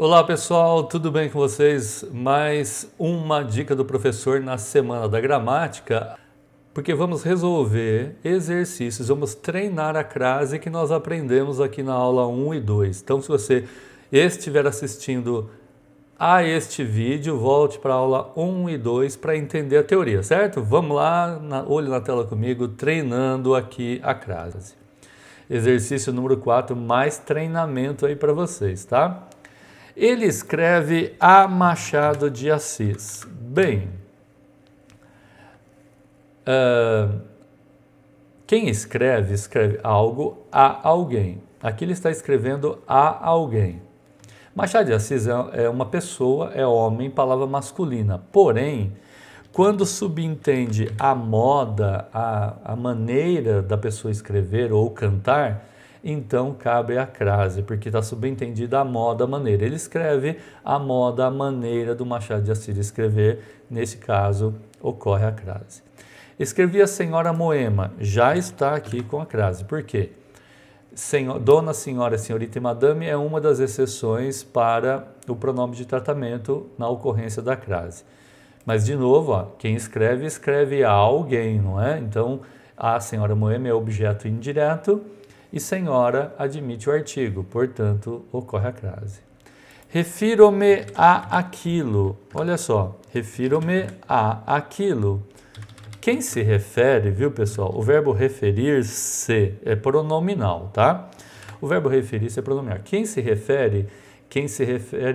Olá pessoal, tudo bem com vocês? Mais uma dica do professor na semana da gramática, porque vamos resolver exercícios, vamos treinar a crase que nós aprendemos aqui na aula 1 e 2. Então, se você estiver assistindo a este vídeo, volte para a aula 1 e 2 para entender a teoria, certo? Vamos lá, olho na tela comigo, treinando aqui a crase. Exercício número 4, mais treinamento aí para vocês, tá? Ele escreve a Machado de Assis. Bem, quem escreve algo a alguém. Aqui ele está escrevendo a alguém. Machado de Assis é uma pessoa, é homem, palavra masculina. Porém, quando subentende a moda, a maneira da pessoa escrever ou cantar, então cabe a crase, porque está subentendida a moda, a maneira. Ele escreve a moda, a maneira do Machado de Assis escrever, nesse caso ocorre a crase. Escrevi a senhora Moema, já está aqui com a crase. Por quê? Dona, senhora, senhorita e madame é uma das exceções para o pronome de tratamento na ocorrência da crase. Mas, de novo, ó, quem escreve, escreve a alguém, não é? Então, a senhora Moema é objeto indireto e senhora admite o artigo, portanto, ocorre a crase. Refiro-me a aquilo. Olha só, refiro-me a aquilo. Quem se refere, viu, pessoal? O verbo referir-se é pronominal, tá? O verbo referir-se é pronominal. Quem se refere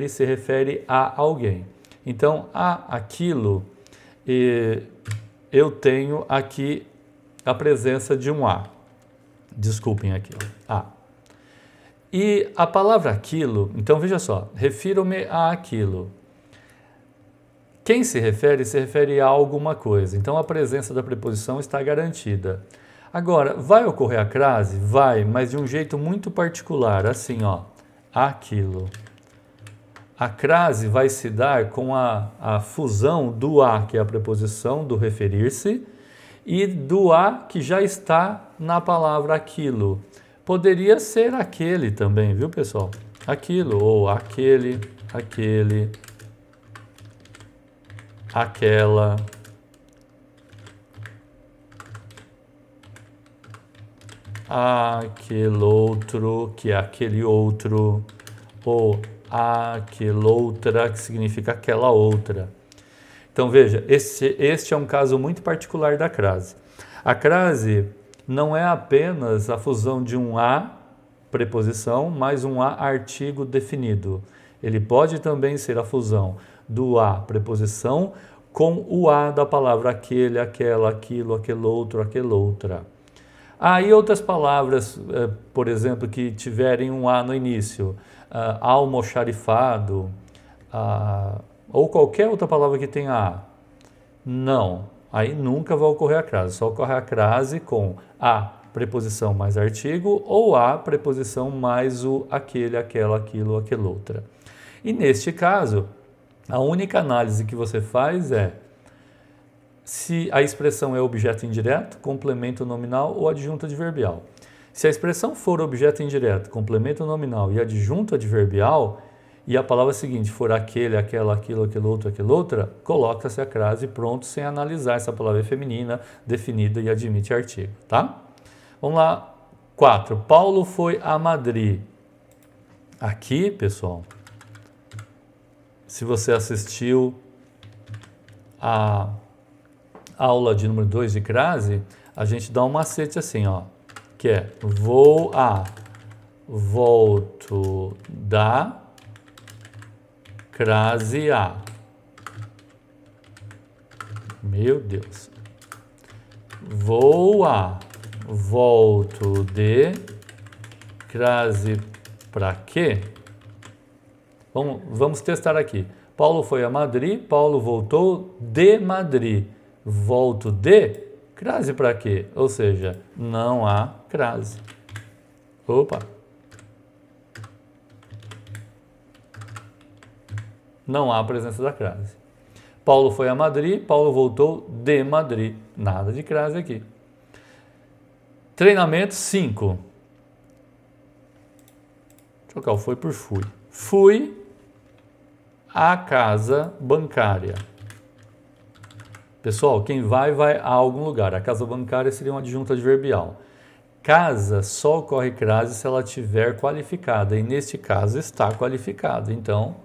se refere a alguém. Então, aquilo, eu tenho aqui a presença de um a. Desculpem aqui, a. E a palavra aquilo, então veja só, refiro-me a aquilo. Quem se refere a alguma coisa. Então, a presença da preposição está garantida. Agora, vai ocorrer a crase? Vai, mas de um jeito muito particular, assim, ó, aquilo. A crase vai se dar com a fusão do a, que é a preposição do referir-se, e do a que já está na palavra aquilo. Poderia ser aquele também, viu, pessoal? Aquilo, ou aquele, aquela. Aquele outro, que é aquele outro, ou aqueloutra, que significa aquela outra. Então veja, este é um caso muito particular da crase. A crase não é apenas a fusão de um a, preposição, mais um a, artigo definido. Ele pode também ser a fusão do a, preposição, com o a da palavra aquele, aquela, aquilo, aquele outro, aqueloutra. E outras palavras, por exemplo, que tiverem um a no início, almoxarifado, ou qualquer outra palavra que tenha a. Não, aí nunca vai ocorrer a crase. Só ocorre a crase com a preposição mais artigo ou a preposição mais o aquele, aquela, aquilo, aqueloutra. E neste caso, a única análise que você faz é se a expressão é objeto indireto, complemento nominal ou adjunto adverbial. Se a expressão for objeto indireto, complemento nominal e adjunto adverbial, e a palavra seguinte for aquele, aquela, aquilo, aquele outro, aqueloutra, coloca-se a crase pronto, sem analisar essa palavra é feminina, definida e admite artigo, tá? Vamos lá. 4. Paulo foi a Madrid. Aqui, pessoal, se você assistiu a aula de número 2 de crase, a gente dá um macete assim, ó, que é vou a, volto da, crase a. Meu Deus. Vou a, volto de, crase pra quê? Vamos testar aqui. Paulo foi a Madrid, Paulo voltou de Madrid. Volto de, crase pra quê? Ou seja, não há crase. Opa! Não há presença da crase. Paulo foi a Madrid, Paulo voltou de Madrid. Nada de crase aqui. Treinamento 5. Trocar o foi por fui. Fui à casa bancária. Pessoal, quem vai a algum lugar. A casa bancária seria uma adjunta adverbial. Casa só ocorre crase se ela estiver qualificada, e neste caso está qualificada. Então,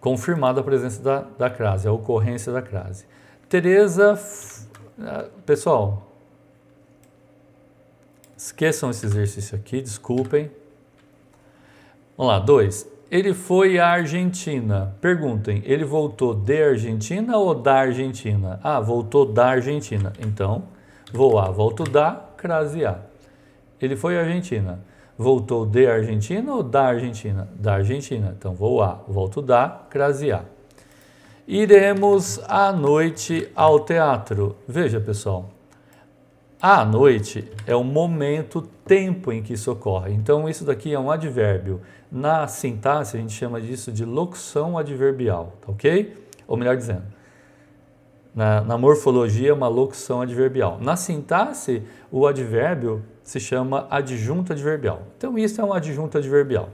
confirmada a presença da crase, a ocorrência da crase. Tereza, pessoal, esqueçam esse exercício aqui, desculpem. Vamos lá, 2. Ele foi à Argentina. Perguntem, ele voltou de Argentina ou da Argentina? Ah, voltou da Argentina. Então, volto da, crase a. Ele foi à Argentina. Voltou de Argentina ou da Argentina? Da Argentina. Então, volto da, crase a. Iremos à noite ao teatro. Veja, pessoal, à noite é o momento, tempo em que isso ocorre. Então, isso daqui é um advérbio. Na sintaxe, a gente chama disso de locução adverbial, tá ok? Ou melhor dizendo, na morfologia é uma locução adverbial. Na sintaxe, o advérbio se chama adjunto adverbial. Então, isso é um adjunto adverbial.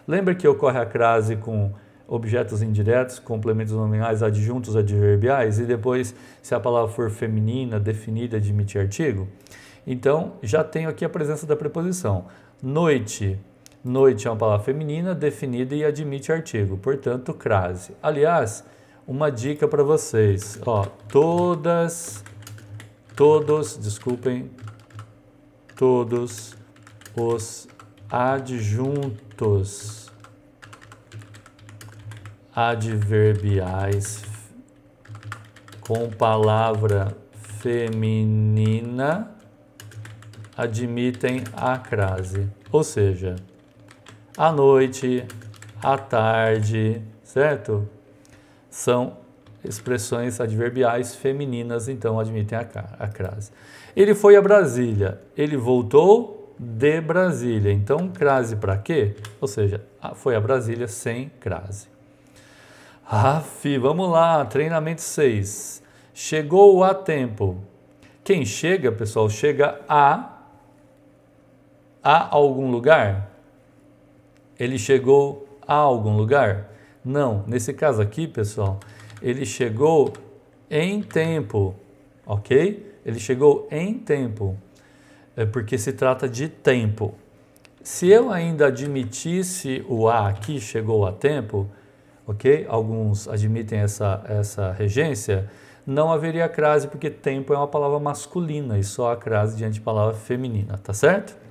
Lembra que ocorre a crase com objetos indiretos, complementos nominais, adjuntos adverbiais, e depois, se a palavra for feminina, definida, admite artigo? Então, já tenho aqui a presença da preposição. Noite. Noite é uma palavra feminina, definida e admite artigo, portanto, crase. Aliás, uma dica para vocês, ó, todos os adjuntos adverbiais com palavra feminina admitem a crase, ou seja, à noite, à tarde, certo? São expressões adverbiais femininas, então admitem a crase. Ele foi a Brasília, ele voltou de Brasília, então crase para quê? Ou seja, foi a Brasília sem crase. Vamos lá, treinamento 6. Chegou a tempo. Quem chega, pessoal, chega a algum lugar? Ele chegou a algum lugar? Não, nesse caso aqui, pessoal, ele chegou em tempo, ok? Ele chegou em tempo, porque se trata de tempo. Se eu ainda admitisse o a aqui, chegou a tempo, ok? Alguns admitem essa regência, não haveria crase, porque tempo é uma palavra masculina e só a crase diante de palavra feminina, tá certo?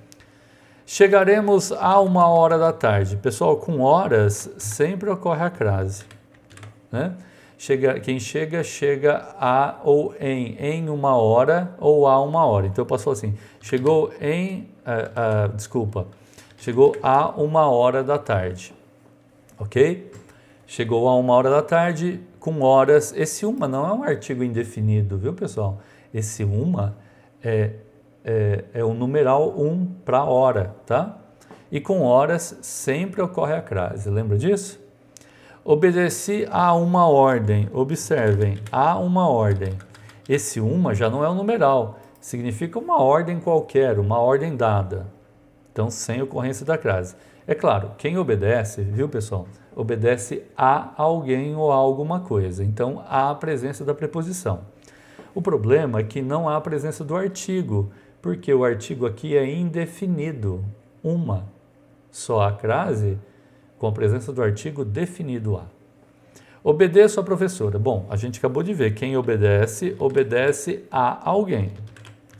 Chegaremos a 1h da tarde. Pessoal, com horas sempre ocorre a crase, né? Quem chega a ou em 1h ou a 1h. Então eu posso falar assim, chegou chegou a 1h da tarde, ok? Chegou a 1h da tarde com horas. Esse uma não é um artigo indefinido, viu, pessoal? Esse uma é o numeral 1 para hora, tá? E com horas sempre ocorre a crase, lembra disso? Obedeci a uma ordem, observem, a uma ordem. Esse uma já não é um numeral, significa uma ordem qualquer, uma ordem dada. Então, sem ocorrência da crase. É claro, quem obedece, viu, pessoal? Obedece a alguém ou a alguma coisa. Então, há a presença da preposição. O problema é que não há a presença do artigo, porque o artigo aqui é indefinido, uma. Só a crase com a presença do artigo definido a. Obedeço à professora. Bom, a gente acabou de ver, quem obedece, obedece a alguém.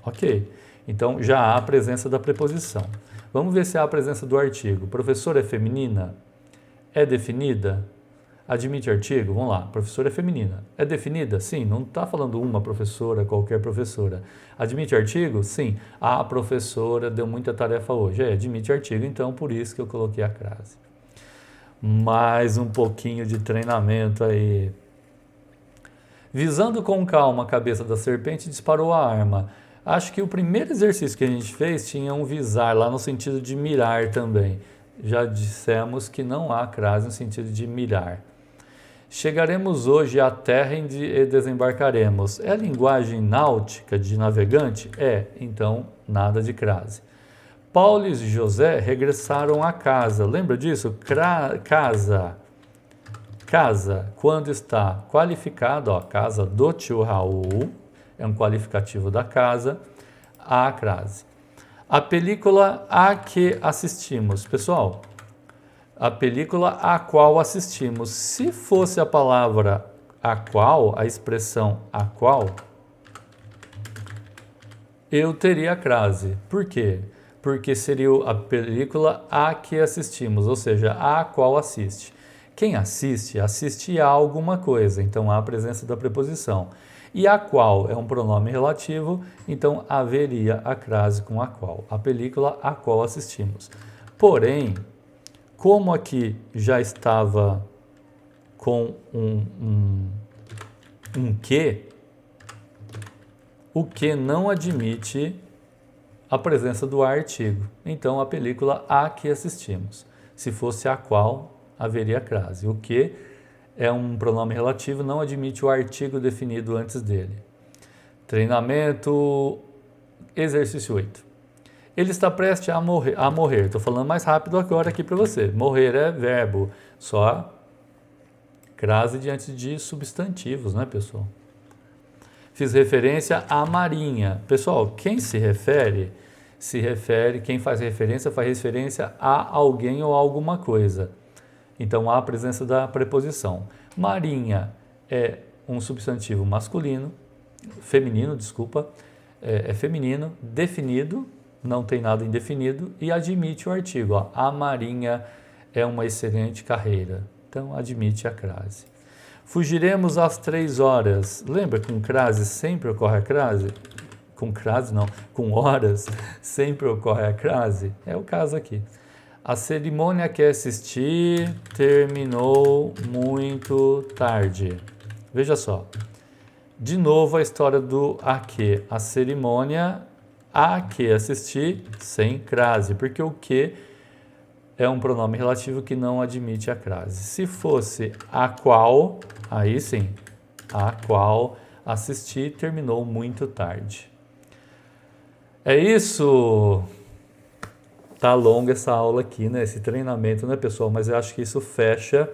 Ok, então já há a presença da preposição. Vamos ver se há a presença do artigo. Professora é feminina? É definida? Admite artigo? Vamos lá, professora é feminina. É definida? Sim, não está falando uma professora, qualquer professora. Admite artigo? Sim. A professora deu muita tarefa hoje. Admite artigo, então por isso que eu coloquei a crase. Mais um pouquinho de treinamento aí. Visando com calma a cabeça da serpente, disparou a arma. Acho que o primeiro exercício que a gente fez tinha um visar, lá no sentido de mirar também. Já dissemos que não há crase no sentido de mirar. Chegaremos hoje à terra e desembarcaremos. É a linguagem náutica de navegante? Então nada de crase. Paulo e José regressaram a casa. Lembra disso? Casa. Casa, quando está qualificado, ó, casa do tio Raul, é um qualificativo da casa, a crase. A película a que assistimos. Pessoal, a película a qual assistimos. Se fosse a palavra a qual, a expressão a qual, eu teria a crase. Por quê? Porque seria a película a que assistimos, ou seja, a qual assiste. Quem assiste, assiste a alguma coisa, então há a presença da preposição. E a qual é um pronome relativo, então haveria a crase com a qual. A película a qual assistimos. Porém, como aqui já estava com um que, o que não admite a presença do artigo. Então, a película a que assistimos. Se fosse a qual, haveria crase. O que é um pronome relativo, não admite o artigo definido antes dele. Treinamento, exercício 8. Ele está prestes a morrer. Estou falando mais rápido agora aqui para você. Morrer é verbo, só crase diante de substantivos, né, pessoal? Fiz referência à Marinha. Pessoal, quem se refere, quem faz referência a alguém ou a alguma coisa. Então, há a presença da preposição. Marinha é um substantivo feminino, é feminino, definido, não tem nada indefinido, e admite o artigo. Ó, a Marinha é uma excelente carreira. Então, admite a crase. Fugiremos às 3 horas. Lembra que com crase sempre ocorre a crase? Com crase não, com horas sempre ocorre a crase. É o caso aqui. A cerimônia que assisti terminou muito tarde. Veja só. De novo a história do a que. A cerimônia a que assisti sem crase, porque o que é um pronome relativo que não admite a crase. Se fosse a qual, aí sim, a qual assisti terminou muito tarde. É isso! Tá longa essa aula aqui, né? Esse treinamento, né, pessoal? Mas eu acho que isso fecha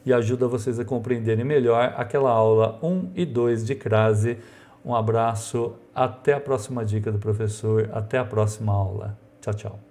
e ajuda vocês a compreenderem melhor aquela aula 1 e 2 de crase. Um abraço, até a próxima dica do professor, até a próxima aula. Tchau, tchau.